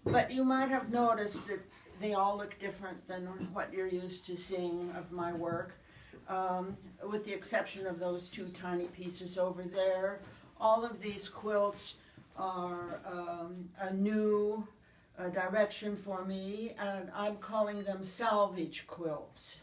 But you might have noticed that they all look different than what you're used to seeing of my work, with the exception of those two tiny pieces over there. All of these quilts are a new direction for me, and I'm calling them salvage quilts.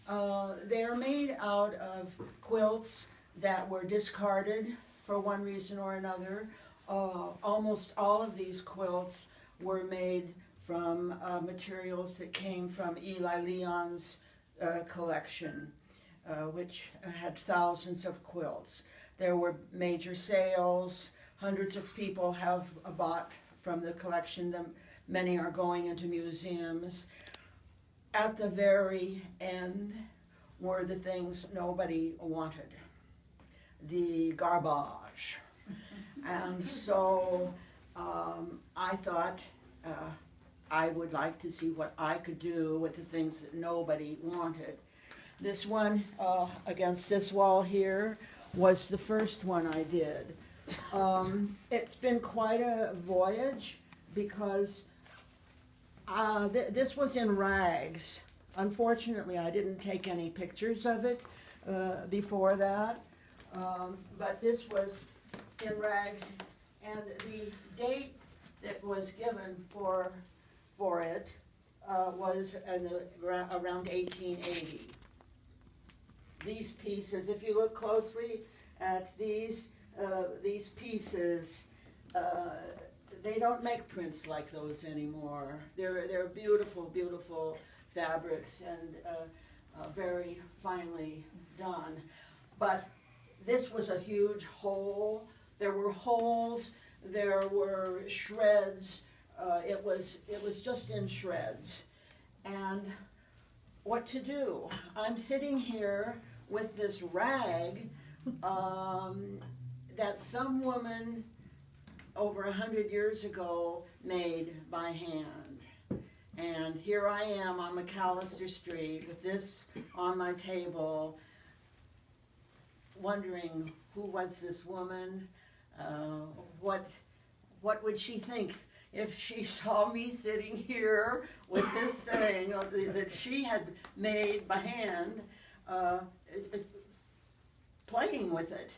They're made out of quilts that were discarded for one reason or another. Almost all of these quilts were made from materials that came from Eli Leon's collection, which had thousands of quilts. There were major sales. Hundreds of people have bought from the collection. Many are going into museums. At the very end were the things nobody wanted, the garbage. And so I thought I would like to see what I could do with the things that nobody wanted. This one against this wall here was the first one I did. It's been quite a voyage because this was in rags. Unfortunately, I didn't take any pictures of it before that, but this was in rags, and the date that was given for it was around 1880. These pieces, if you look closely at these pieces, they don't make prints like those anymore. They're beautiful, beautiful fabrics and very finely done. But this was a huge hole. There were holes. There were shreds. It was just in shreds. And what to do? I'm sitting here with this rag that some woman over 100 years ago made by hand. And here I am on McAllister Street with this on my table, wondering who was this woman, what would she think if she saw me sitting here with this thing that she had made by hand, playing with it.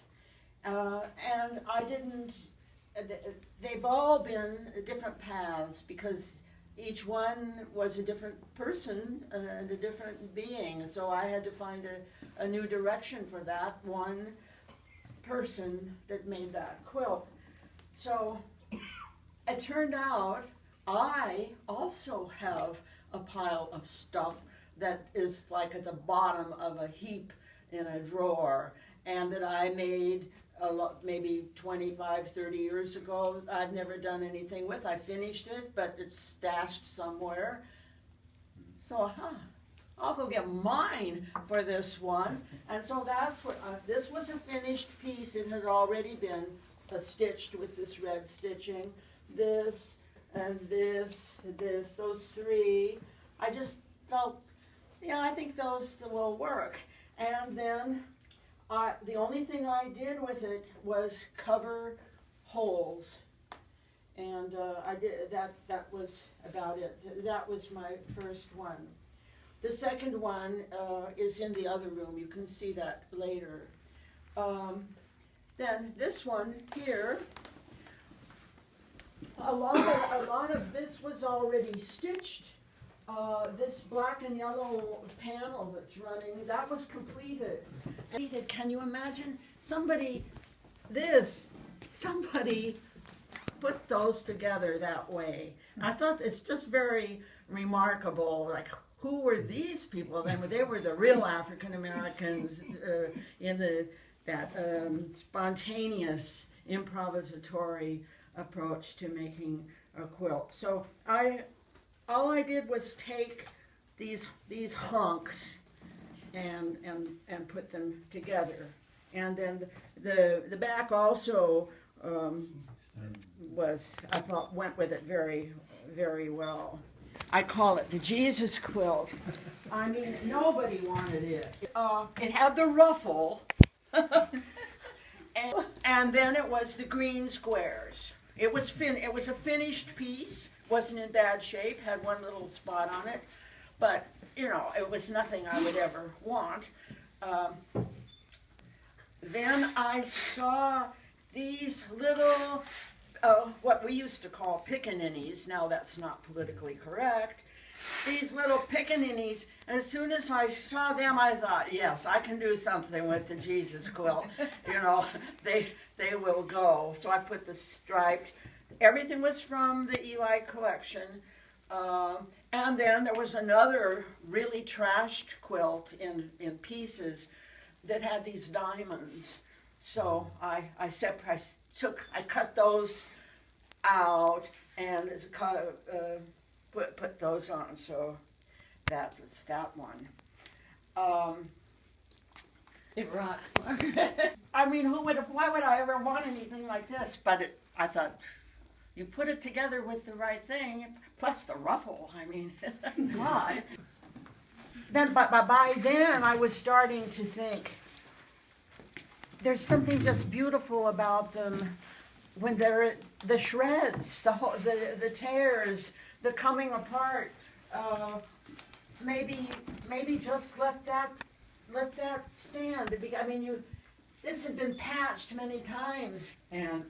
And I didn't, they've all been different paths because each one was a different person and a different being. So I had to find a new direction for that one person that made that quilt. So it turned out I also have a pile of stuff that is like at the bottom of a heap in a drawer, and that I made maybe 25, 30 years ago. I've never done anything with. I finished it, but it's stashed somewhere. So, I'll go get mine for this one. And so that's what, this was a finished piece. It had already been stitched with this red stitching. This and this, those three. I just felt, yeah, I think those will work. And then the only thing I did with it was cover holes, and I did that. That was about it. That was my first one. The second one is in the other room. You can see that later. Then this one here. A lot of this was already stitched. This black and yellow panel that's running, that was completed. Can you imagine? Somebody put those together that way. I thought it's just very remarkable, like, who were these people? They were the real African Americans in that spontaneous, improvisatory approach to making a quilt. So all I did was take these hunks and put them together. And then the back also I thought went with it very, very well. I call it the Jesus quilt. I mean, nobody wanted it. It had the ruffle, and then it was the green squares. It was a finished piece wasn't in bad shape, had one little spot on it, but, you know, it was nothing I would ever want. Then I saw these little, what we used to call pickaninnies, now that's not politically correct, these little pickaninnies, and as soon as I saw them, I thought, yes, I can do something with the Jesus quilt. You know, they will go. So I put the striped, everything was from the Eli collection. And then there was another really trashed quilt in pieces that had these diamonds. So I cut those out and put those on. So that was that one. It rocks, Margaret. I mean, why would I ever want anything like this? But I thought, you put it together with the right thing, plus the ruffle, I mean. Why? Then, but by then, I was starting to think, there's something just beautiful about them when they're the shreds, the tears, the coming apart. Maybe just let that stand. I mean, this had been patched many times, and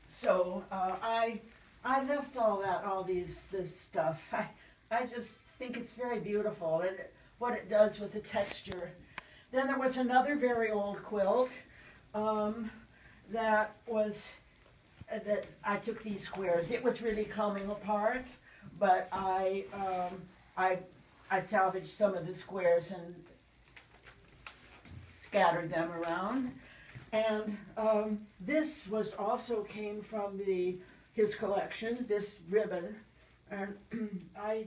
so I left all this stuff. I just think it's very beautiful and what it does with the texture. Then there was another very old quilt that I took these squares. It was really coming apart, but I salvaged some of the squares and scattered them around. And this was also came from his collection, this ribbon. And I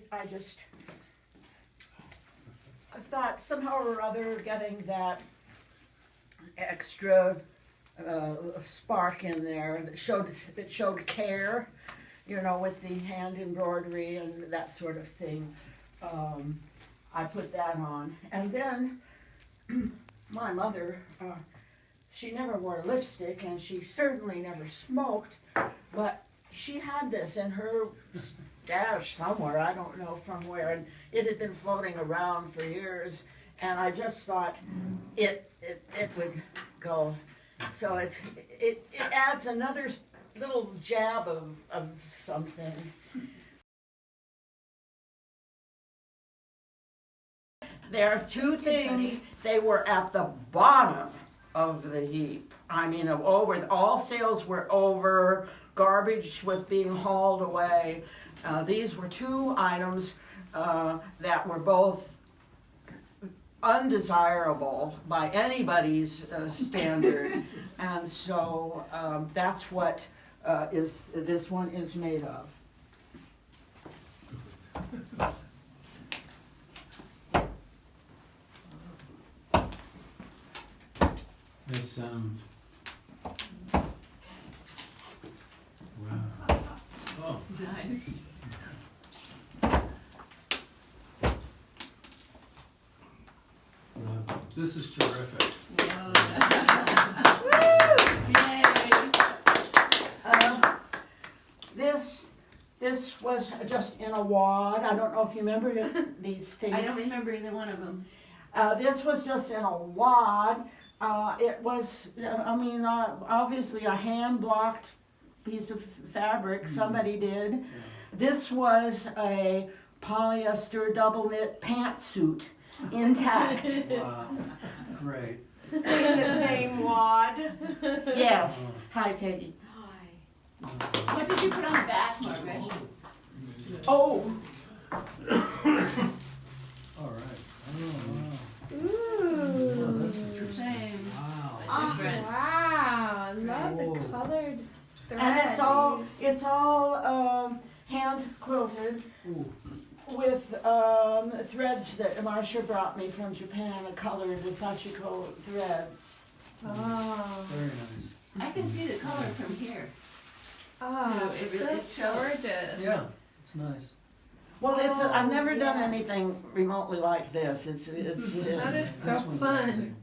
thought somehow or other getting that extra spark in there that showed care, you know, with the hand embroidery and that sort of thing. I put that on. And then my mother, she never wore lipstick and she certainly never smoked, but she had this in her stash somewhere, I don't know from where, and it had been floating around for years, and I just thought it would go. So it adds another little jab of something. There are two things. They were at the bottom of the heap. I mean, all sales were over, garbage was being hauled away. These were two items that were both undesirable by anybody's standard, and so that's what this one is made of. It's wow. Oh, Nice. wow. This is terrific. Whoa. Yay. This was just in a wad. I don't know if you remember these things. I don't remember either one of them. This was just in a wad. It was, obviously a hand-blocked piece of fabric, somebody did. Yeah. This was a polyester double knit pantsuit, intact. Wow, great. In the same wad. Yes. Hi, Peggy. Hi. What did you put on the back, Margaret? Oh, All right. Oh, wow. Ooh. That's interesting. Same. Wow. Different. Wow, I love Whoa. the colored thread. and it's all hand quilted Ooh. with threads that Marcia brought me from Japan, a colored Sachiko threads. Oh, Very nice. I can see the color from here. oh, It really that's shows. gorgeous. Yeah, it's nice. Well, I've never done yes. anything remotely like this. It's That is so This one's fun. amazing.